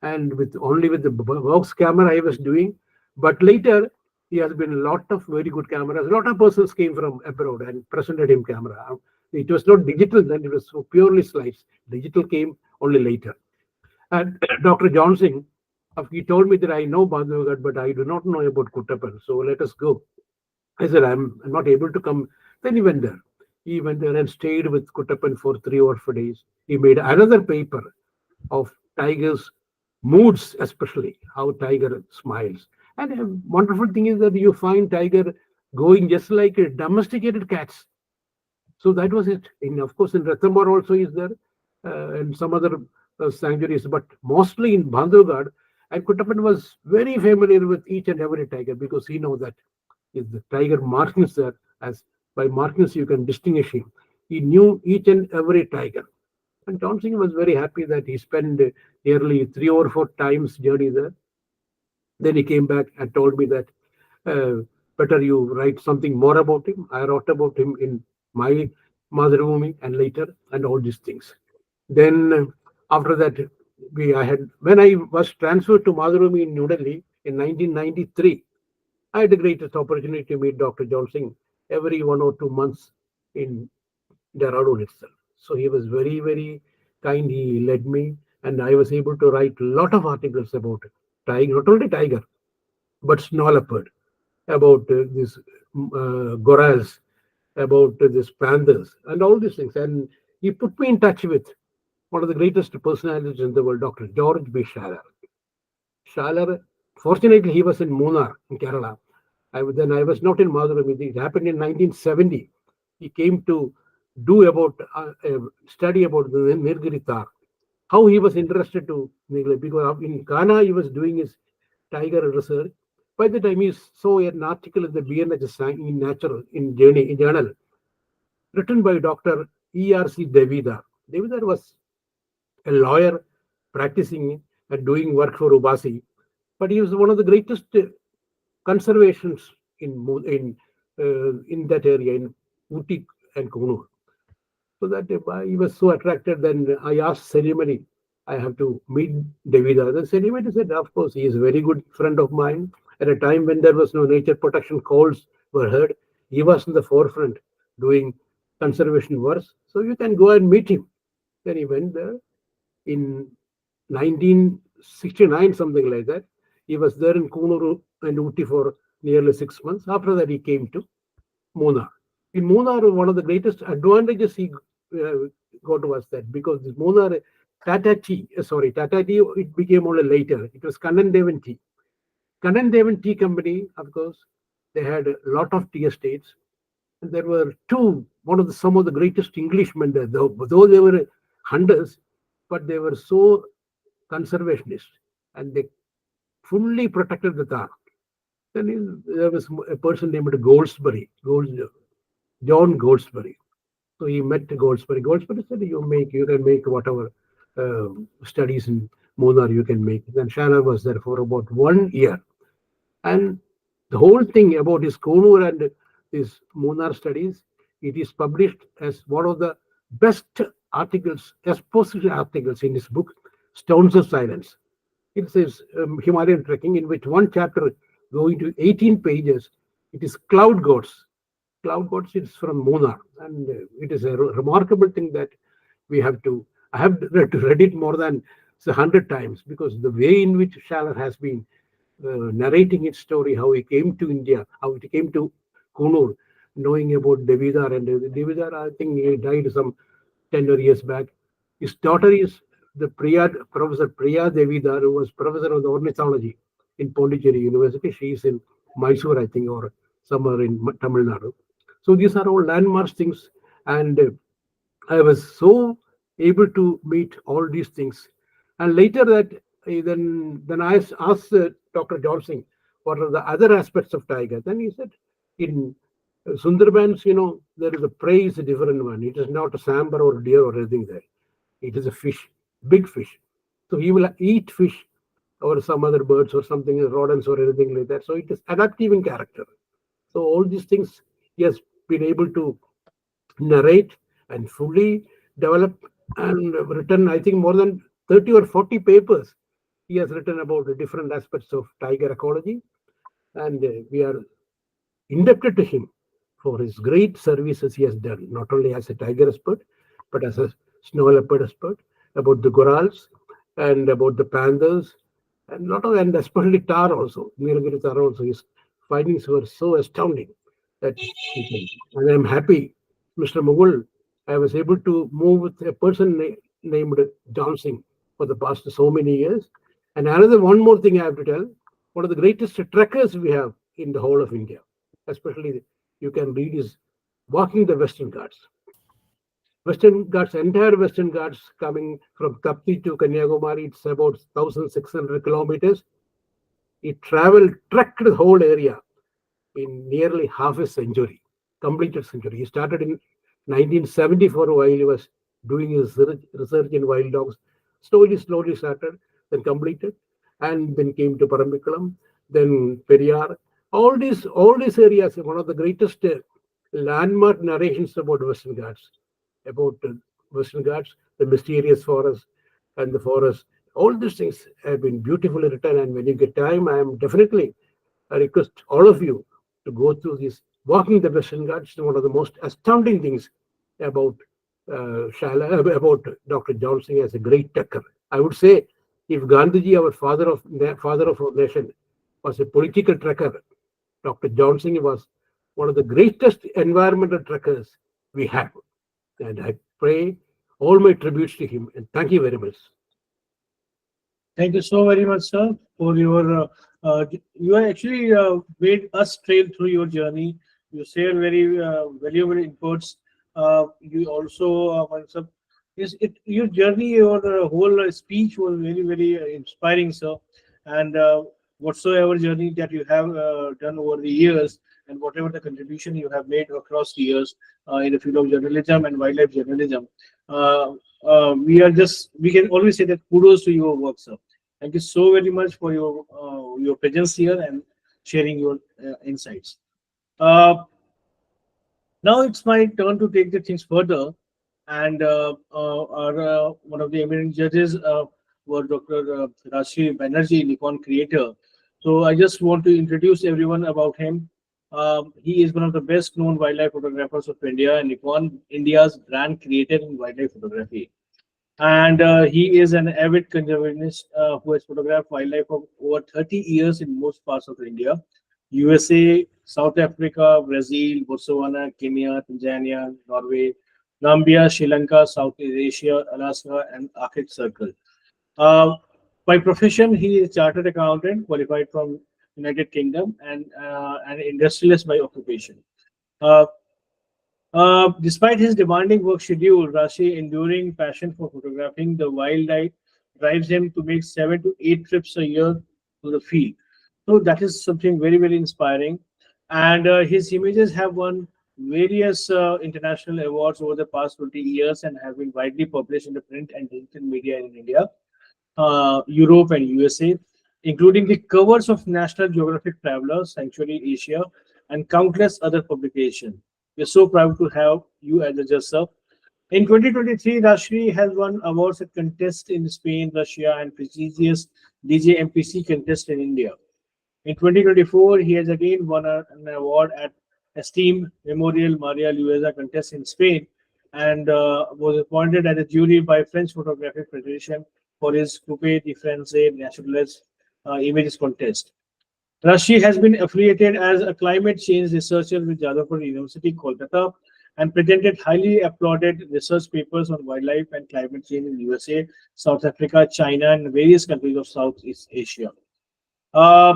and with the box camera I was doing. But later he has been a lot of very good cameras. A lot of persons came from abroad and presented him camera. It was not digital then; it was so purely slides. Digital came only later. And Dr. Johnsingh, he told me that I know Bandhavgarh, but I do not know about Kuttappan. So let us go. I said, I'm not able to come. Then he went there. He went there and stayed with Kuttappan for 3 or 4 days. He made another paper of tigers' moods, especially how tiger smiles. And a wonderful thing is that you find tiger going just like domesticated cats. So that was it. Of course, in Ranthambore also is there, and some other sanctuaries, but mostly in Bandhavgarh. And Kuttappan was very familiar with each and every tiger because he knows that if the tiger markings there, as by markings you can distinguish him. He knew each and every tiger. And Johnsingh was very happy that he spent nearly 3 or 4 times journey there. Then he came back and told me that better you write something more about him. I wrote about him in my Madhurabhumi and later and all these things. Then after that, I had when I was transferred to Madhurabhumi in New Delhi in 1993, I had the greatest opportunity to meet Dr. Johnsingh every 1 or 2 months in Dehradun itself. So he was very, very kind. He led me, and I was able to write a lot of articles about tiger, not only tiger, but snow leopard, about these gorals, about these panthers, and all these things. And he put me in touch with one of the greatest personalities in the world, Dr. George B. Schaller. Schaller, fortunately, he was in Munnar, in Kerala. Then I was not in Madhurabhumi. It happened in 1970. He came to do about study about the Nilgiri Tar. How he was interested to Nilgiri because in Ghana he was doing his tiger research. By the time he saw an article in the BNH in Natural in Journal written by Dr. E.R.C. Devidar. Devidar was a lawyer practicing and doing work for Ubasi, but he was one of the greatest conservations in that area in Uti and Kunur. So that he was so attracted. Then I asked Ceremony, I have to meet Devida. The Ceremony said, of course, he is a very good friend of mine. At a time when there was no nature protection calls were heard, he was in the forefront doing conservation works. So you can go and meet him. Then he went there in 1969, something like that. He was there in Kunuru and Uti for nearly 6 months. After that, he came to Munnar. In Munnar, one of the greatest advantages he got was that because this Munnar Tata Tea, it became only later. It was Kannan Devan Tea. Kannan Devan Tea Company, of course, they had a lot of tea estates. And there were some of the greatest Englishmen there, though they were hunters, but they were so conservationist and they fully protected the tar. Then there was a person named John Goldsberry. So he met Goldsberry. Goldsberry said, you can make whatever studies in Munnar you can make." Then Shala was there for about 1 year. And the whole thing about his Konur and his Munnar studies, it is published as one of the best articles, exposition articles in his book, Stones of Silence. It says Himalayan trekking, in which one chapter going to 18 pages, it is cloud gods. Cloud gods is from Munnar, and it is a remarkable thing that we have to. I have read it more than 100 times, because the way in which Shalar has been narrating its story, how he came to India, how he came to Kunur, knowing about Devidar. And Devidar, I think he died some 10 or years back. His daughter is the Professor Priya Devidar, who was professor of the ornithology in Pondicherry University. She is in Mysore, I think, or somewhere in Tamil Nadu. So these are all landmark things. And I was so able to meet all these things. And later that, then I asked Dr. Johnsingh what are the other aspects of tiger. Then he said, in Sundarbans, there is a prey is a different one. It is not a sambar or deer or anything there. It is a fish, big fish. So he will eat fish or some other birds or something, rodents or anything like that. So it is adaptive in character. So all these things he has been able to narrate and fully develop and written, I think, more than 30 or 40 papers he has written about the different aspects of tiger ecology. And we are indebted to him for his great services he has done, not only as a tiger expert, but as a snow leopard expert, about the gorals and about the panthers, and not only, and especially tar also, Nilgiri tar also. His findings were so astounding that, and I'm happy, Mr. Mughal, I was able to move with a person named Johnsingh for the past so many years. And one more thing I have to tell, one of the greatest trekkers we have in the whole of India, especially you can read is Walking the Western Ghats. Western Ghats, entire Western Ghats coming from Tapti to Kanyakumari, it's about 1,600 kilometers. He trekked the whole area in nearly half a century, completed century. He started in 1974 while he was doing his research in wild dogs. Slowly started, then completed, and then came to Parambikulam, then Periyar. All these areas, one of the greatest landmark narrations about Western Ghats, the mysterious forest and the forest. All these things have been beautifully written. And when you get time, I request all of you to go through this. Walking the Western Ghats is one of the most astounding things about about Dr. Johnsingh as a great trekker. I would say, if Gandhiji, our father of our nation, was a political trekker, Dr. Johnsingh was one of the greatest environmental trekkers we have. And I pray all my tributes to him. And thank you very much. Thank you so very much, sir, for your. You actually made us trail through your journey. You share very valuable inputs. You also, your journey, your whole speech was very, very inspiring, sir. And whatsoever journey that you have done over the years, and whatever the contribution you have made across the years in the field of journalism and wildlife journalism, we can always say that kudos to your work, sir. Thank you so very much for your presence here and sharing your insights. Now it's my turn to take the things further, and one of the eminent judges were Dr. Shri Banerjee, Nikon creator. So I just want to introduce everyone about him. He is one of the best known wildlife photographers of India and Nikon, India's brand creator in wildlife photography. And he is an avid conservationist who has photographed wildlife for over 30 years in most parts of India, USA, South Africa, Brazil, Botswana, Kenya, Tanzania, Norway, Gambia, Sri Lanka, Southeast Asia, Alaska, and Arctic Circle. Uh, by profession, he is chartered accountant qualified from United Kingdom and an industrialist by occupation. Uh, Despite his demanding work schedule, Rashi enduring passion for photographing the wildlife drives him to make 7 to 8 trips a year to the field. So that is something very, very inspiring. And his images have won various international awards over the past 20 years and have been widely published in the print and digital media in India, Europe, and USA, including the covers of National Geographic Traveler, Sanctuary Asia, and countless other publications. We're so proud to have you as a judge, sir. In 2023, Rashri has won awards at contests in Spain, Russia, and prestigious DJ MPC contest in India. In 2024, he has again won an award at esteemed Memorial Maria Luisa contest in Spain and was appointed as a jury by French Photographic Federation for his Coupe de France Naturalist Images contest. Rashi has been affiliated as a climate change researcher with Jadavpur University, Kolkata, and presented highly applauded research papers on wildlife and climate change in USA, South Africa, China, and various countries of Southeast Asia. Uh,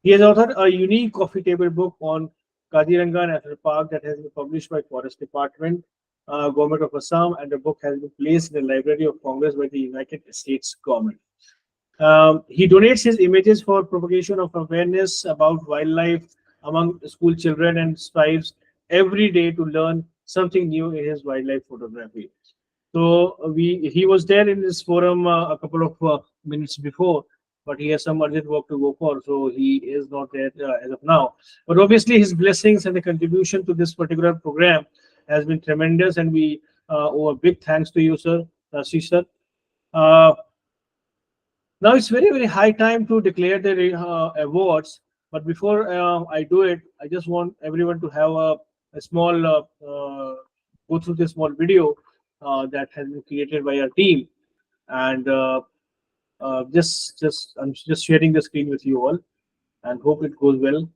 he has authored a unique coffee table book on Kaziranga National Park that has been published by Forest Department, Government of Assam, and the book has been placed in the Library of Congress by the United States government. He donates his images for propagation of awareness about wildlife among school children and strives every day to learn something new in his wildlife photography. So he was there in this forum a couple of minutes before, but he has some urgent work to go for, so he is not there as of now. But obviously, his blessings and the contribution to this particular program has been tremendous, and we owe a big thanks to you, sir, Rashi sir. Uh, Now it's very, very high time to declare the awards. But before I do it, I just want everyone to have a small go through this small video that has been created by our team, and I'm just sharing the screen with you all, and hope it goes well.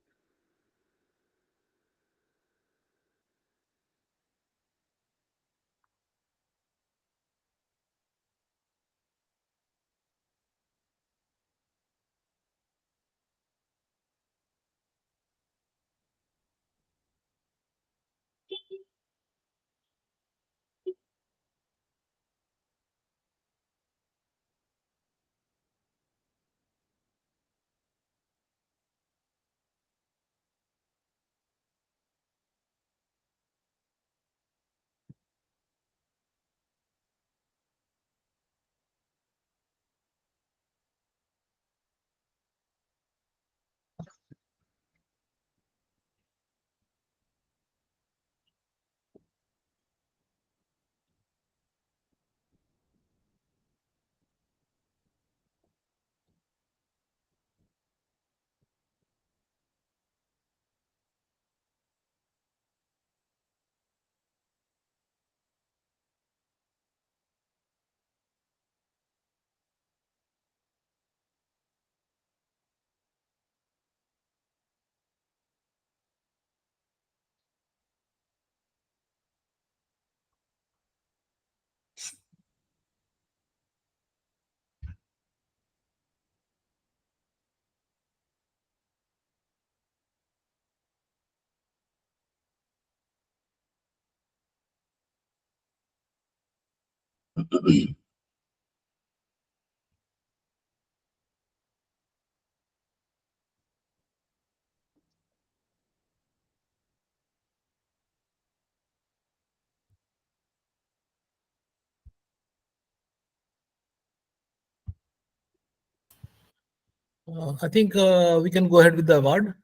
I think we can go ahead with the award.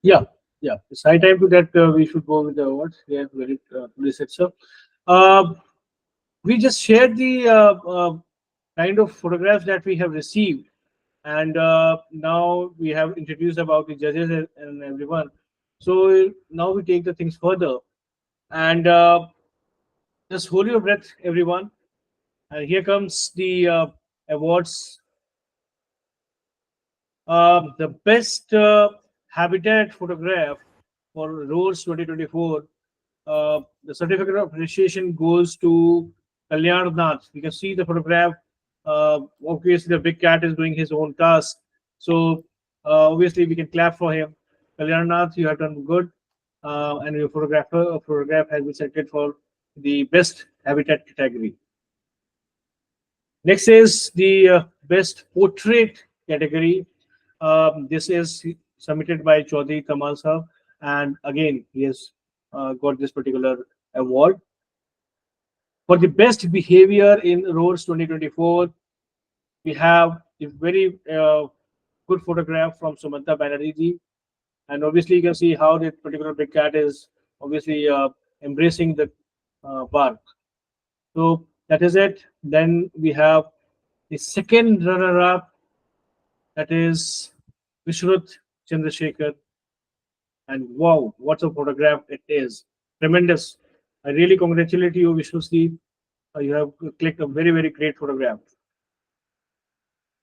Yeah, yeah. It's high time to that we should go with the awards. Yeah, very truly said so. Uh, we just shared the kind of photographs that we have received, and now we have introduced about the judges and everyone. So now we take the things further, and just hold your breath, everyone. And here comes the awards. The best habitat photograph for Roads 2024. The certificate of appreciation goes to Kalyan Nath. You can see the photograph. Obviously, the big cat is doing his own task. So, obviously, we can clap for him. Kalyan Nath, you have done good. And your photograph has been selected for the best habitat category. Next is the best portrait category. This is submitted by Chaudhary Kamal Sahab, and again he has got this particular award. For the best behavior in Roads 2024, we have a very good photograph from Sumanta Banerjee. And obviously, you can see how that particular big cat is obviously embracing the park. So that is it. Then we have the second runner-up, that is Vishruth Chandrasekhar. And wow, what a photograph it is! Tremendous. I really congratulate you, Vishruthi. You have clicked a very, very great photograph.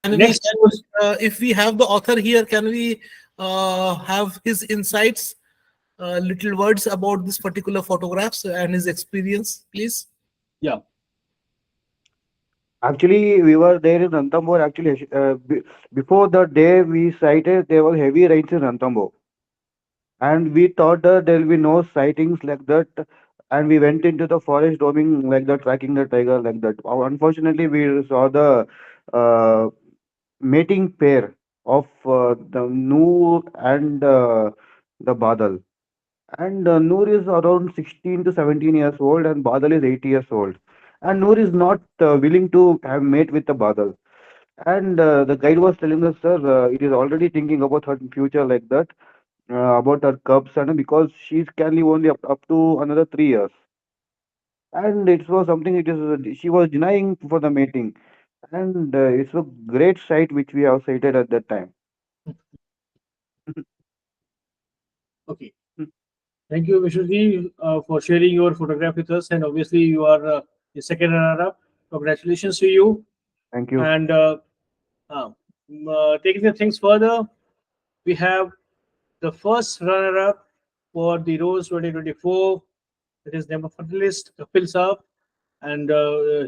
And Next was if we have the author here, can we have his insights, little words about this particular photographs and his experience, please? yeah. Actually, we were there in Ranthambore. Actually, before the day we sighted, there was heavy rains in Ranthambore, and we thought that there will be no sightings like that. And we went into the forest roaming like that, tracking the tiger like that. Unfortunately, we saw the uh, mating pair of the Noor and the Badal. And Noor is around 16 to 17 years old, and Badal is 8 years old. And Noor is not willing to have mate with the Badal. And the guide was telling us, sir, it is already thinking about her future like that, about her cubs, and because she can live only up to another 3 years. And it was something it is she was denying for the mating. And it's a great sight which we have sighted at that time. Okay. Thank you, Vishruthi, for sharing your photograph with us. And obviously, you are the second runner-up. Congratulations to you. Thank you. And uh, taking the things further, we have the first runner-up for the Rose 2024. It is number list Kapil Saab, and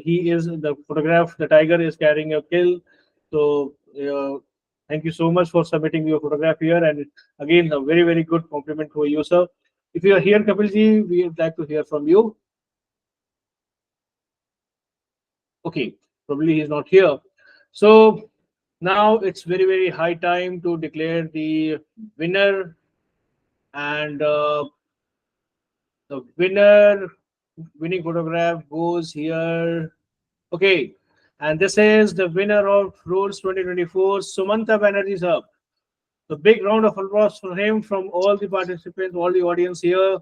he is the photograph. The tiger is carrying a kill. So thank you so much for submitting your photograph here, and again a very very good compliment for you, sir. If you are here, Kapilji, we would like to hear from you. Okay, probably he's not here. So now it's very very high time to declare the winner, and the winning photograph goes here. Okay, and this is the winner of Roads 2024, Sumanta Banerjee sir. So big round of applause for him from all the participants, all the audience here.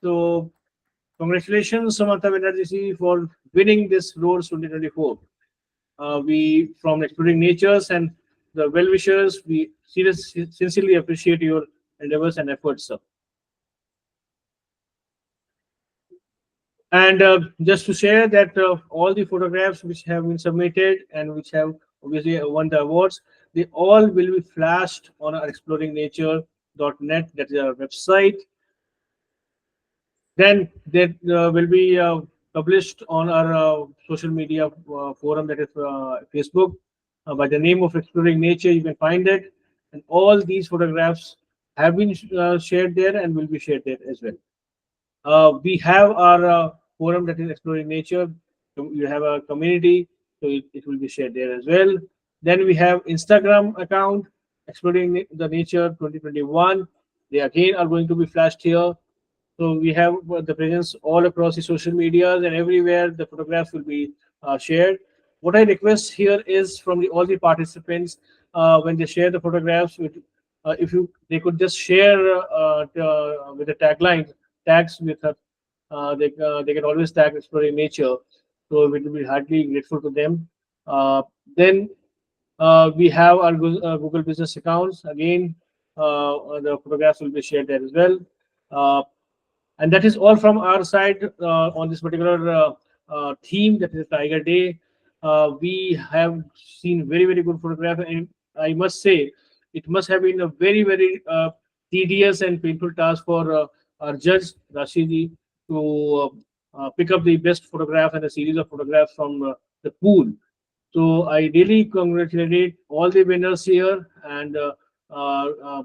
So congratulations, Sumanta Banerjee, for winning this Roads 2024. We from Exploring Natures and the well wishers, we sincerely appreciate your endeavors and efforts, sir. And just to share that all the photographs which have been submitted and which have obviously won the awards, they all will be flashed on our exploringnature.net, that is our website. Then they will be published on our social media forum, that is Facebook, by the name of Exploring Nature. You can find it. And all these photographs have been shared there and will be shared there as well. We have our forum, that is Exploring Nature. You have a community, so it will be shared there as well. Then we have Instagram account, Exploring the Nature 2021. They again are going to be flashed here. So we have the presence all across the social medias, and everywhere the photographs will be shared. What I request here is from all the participants, when they share the photographs, if you they could just share with the tagline tags with her. They can always tag Exploring Nature, so we will be heartily grateful to them. Then we have our Google Business accounts. Again, the photographs will be shared there as well. And that is all from our side on this particular theme, that is Tiger Day. We have seen very, very good photograph, and I must say, it must have been a very, very tedious and painful task for our judge, Rashidi, to pick up the best photograph and a series of photographs from the pool. So I really congratulate all the winners here, and uh, uh,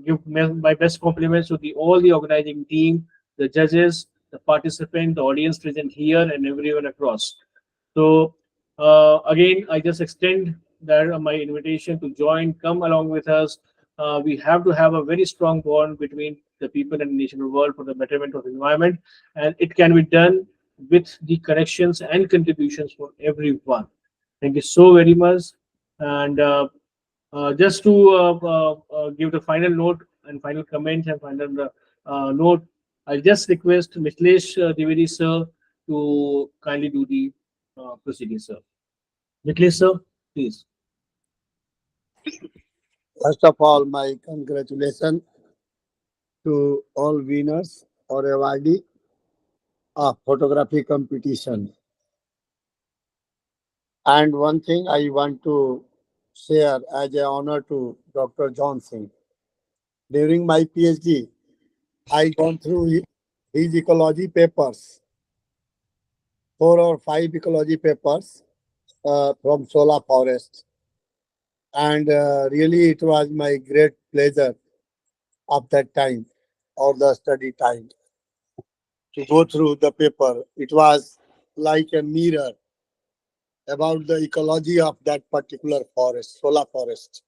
give my best compliments to all the organizing team, the judges, the participant, the audience present here, and everyone across. So again, I just extend that my invitation to join, come along with us. We have to have a very strong bond between the people and nation of the world for the betterment of environment, and it can be done with the corrections and contributions for everyone. Thank you so very much. And just to give the final note and final comment and final note, I'll just request Mithilesh Dwivedi sir to kindly do the proceeding, sir. Mithilesh sir, please. First of all, my congratulations to all winners or awardee of photography competition. And one thing I want to share as an honor to Dr. Johnsingh. During my PhD, I gone through his ecology papers, 4 or 5 ecology papers from Sola Forest. And really, it was my great pleasure of that time or the study time to go through the paper. It was like a mirror about the ecology of that particular forest, Sola Forest.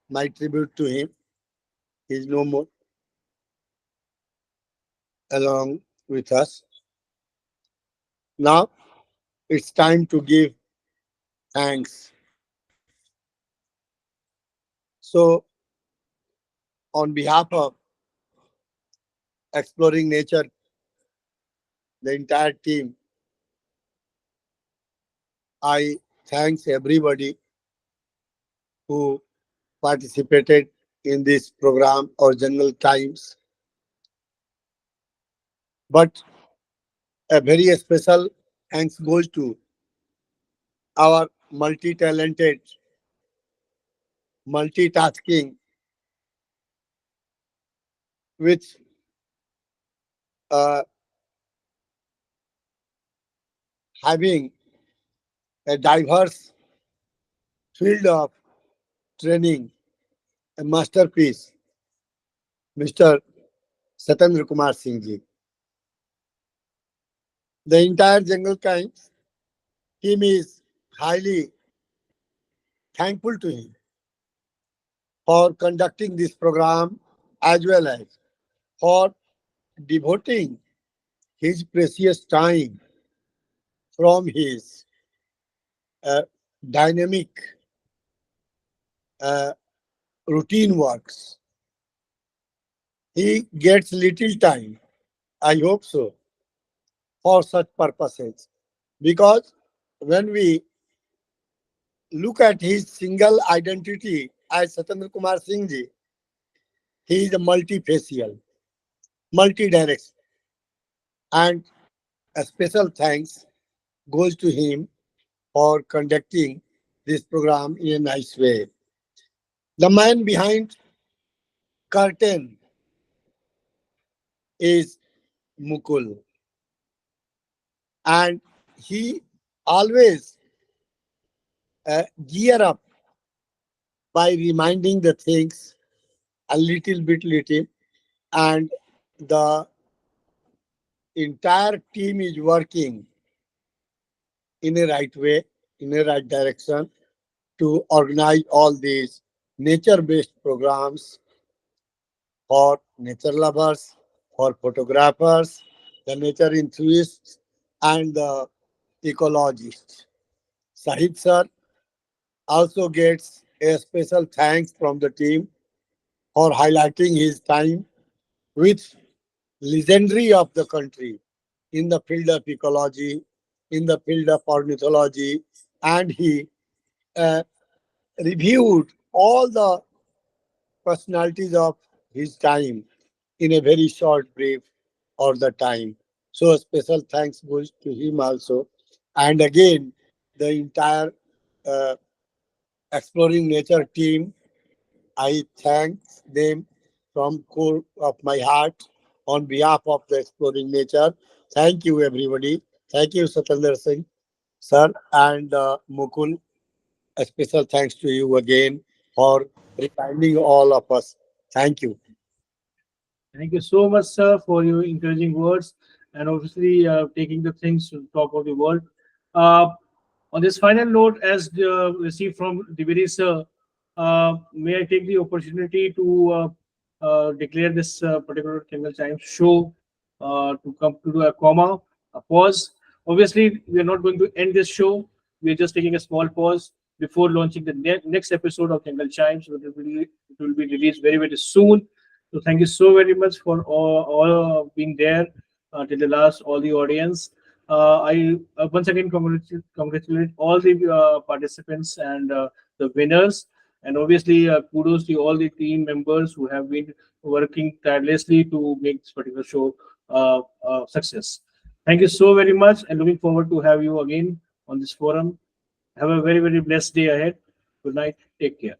My tribute to him is no more along with us. Now it's time to give thanks. So, on behalf of Exploring Nature, the entire team, I thanks everybody who participated in this program or Jungle Times. But a very special thanks goes to our multi-talented, multitasking with uh, having a diverse field of training, a masterpiece, Mr. Satendra Kumar Singh ji. The entire Jungle Times team is highly thankful to him for conducting this program as well as for devoting his precious time from his uh, dynamic uh, routine works. He gets little time, I hope so, for such purposes. Because when we look at his single identity as Satendra Kumar Singh ji, he is a multifacial, multi-directional. And a special thanks goes to him for conducting this program in a nice way. The man behind curtain is Mukul, and he always gear up by reminding the things a little, and the entire team is working in a right way, in a right direction to organize all these nature-based programs for nature lovers, for photographers, the nature enthusiasts, and the ecologists. Saheed sir also gets a special thanks from the team for highlighting his time with legendary of the country in the field of ecology, in the field of ornithology, and he uh, reviewed all the personalities of his time in a very short brief or the time. So a special thanks goes to him also. And again, the entire uh, Exploring Nature team, I thank them from core of my heart on behalf of the Exploring Nature. Thank you, everybody. Thank you, Satendra Singh, sir, and Mukul. A special thanks to you again for reminding all of us. Thank you. Thank you so much, sir, for your encouraging words and obviously taking the things to talk of the world. Uh, on this final note, as received from Dwivedi sir, may I take the opportunity to declare this particular Jungle Chimes show to come to do a comma, a pause. Obviously, we are not going to end this show. We are just taking a small pause before launching the next episode of Jungle Chimes. It will be released very, very soon. So thank you so very much for all being there till the last, all the audience. I once again congratulate all the participants and the winners. And obviously, kudos to all the team members who have been working tirelessly to make this particular show success. Thank you so very much, and looking forward to have you again on this forum. Have a very, very blessed day ahead. Good night. Take care.